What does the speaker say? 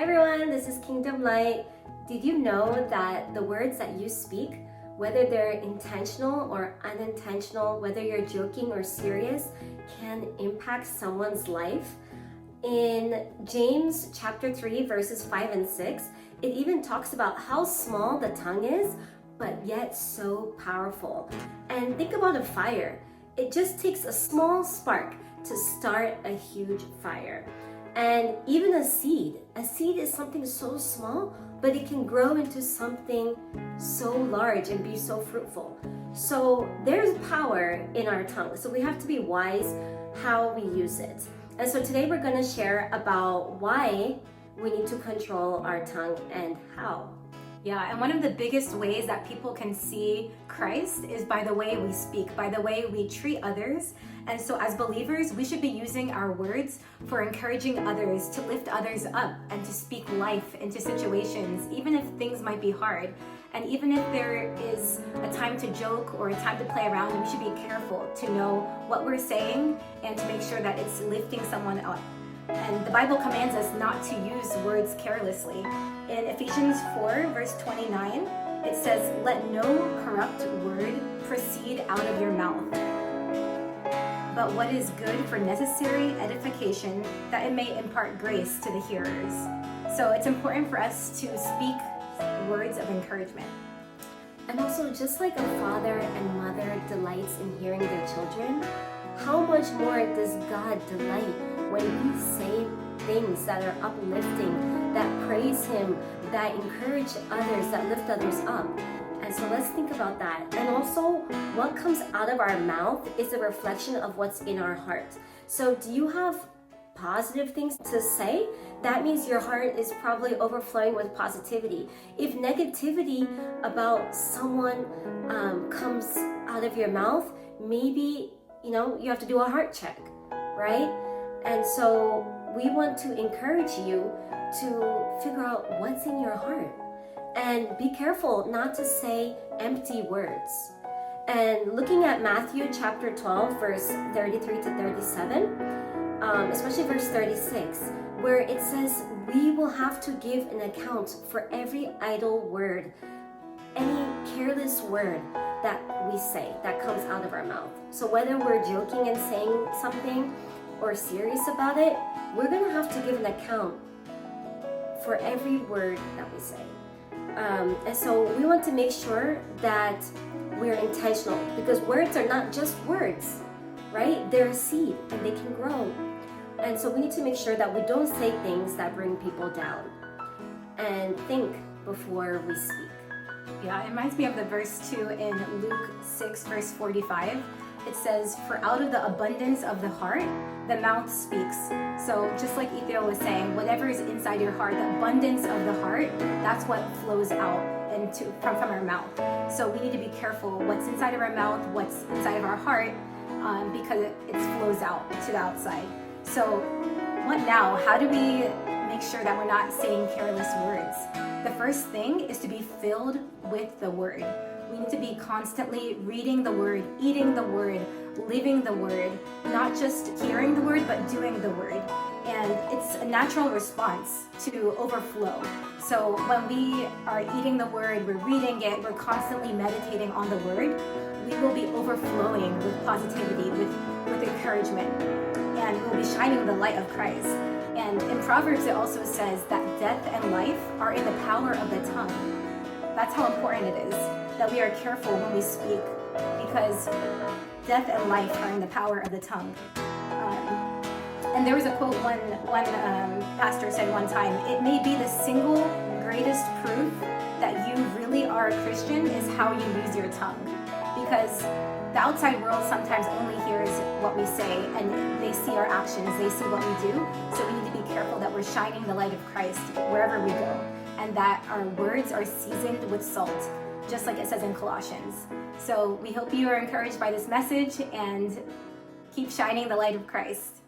everyone, this is Kingdom Light. Did you know that the words that you speak, whether they're intentional or unintentional, whether you're joking or serious, can impact someone's life? In James chapter 3 verses 5 and 6, it even talks about how small the tongue is, but yet so powerful. And think about a fire. It just takes a small spark to start a huge fire. And even a seed is something so small, but it can grow into something so large and be so fruitful. So there's power in our tongue. So we have to be wise how we use it. And so today we're going to share about why we need to control our tongue and how. Yeah, and one of the biggest ways that people can see Christ is by the way we speak, by the way we treat others. And so as believers, we should be using our words for encouraging others, to lift others up, and to speak life into situations, even if things might be hard. And even if there is a time to joke or a time to play around, we should be careful to know what we're saying and to make sure that it's lifting someone up. And the Bible commands us not to use words carelessly. In Ephesians 4, verse 29, it says, "Let no corrupt word proceed out of your mouth, but what is good for necessary edification, that it may impart grace to the hearers." So it's important for us to speak words of encouragement. And also, just like a father and mother delights in hearing their children, how much more does God delight when we say things that are uplifting, that praise Him, that encourage others, that lift others up? And so let's think about that. And also, what comes out of our mouth is a reflection of what's in our heart. So do you have positive things to say? That means your heart is probably overflowing with positivity. If negativity about someone comes out of your mouth, maybe you have to do a heart check, right? And so we want to encourage you to figure out what's in your heart. And be careful not to say empty words. And looking at Matthew chapter 12, verse 33 to 37, especially verse 36, where it says, we will have to give an account for every idle word, any careless word that we say, that comes out of our mouth. So whether we're joking and saying something or serious about it, we're going to have to give an account for every word that we say. And so we want to make sure that we're intentional, because words are not just words, right? They're a seed and they can grow. And so we need to make sure that we don't say things that bring people down, and think before we speak. Yeah, it reminds me of the verse 2 in Luke 6, verse 45. It says, "For out of the abundance of the heart, the mouth speaks." So just like Ethiel was saying, whatever is inside your heart, the abundance of the heart, that's what flows out from our mouth. So we need to be careful what's inside of our mouth, what's inside of our heart, because it flows out to the outside. So what now? How do we make sure that we're not saying careless words? The first thing is to be filled with the Word. We need to be constantly reading the Word, eating the Word, living the Word, not just hearing the Word, but doing the Word. And it's a natural response to overflow. So when we are eating the Word, we're reading it, we're constantly meditating on the Word, we will be overflowing with positivity, with encouragement, and we'll be shining the light of Christ. And in Proverbs, it also says that death and life are in the power of the tongue. That's how important it is that we are careful when we speak, because death and life are in the power of the tongue. And there was a quote one pastor said one time, "It may be the single greatest proof that you really are a Christian is how you use your tongue." Because the outside world sometimes only hears what we say, and they see our actions, they see what we do. So we need to be careful that we're shining the light of Christ wherever we go, and that our words are seasoned with salt, just like it says in Colossians. So we hope you are encouraged by this message and keep shining the light of Christ.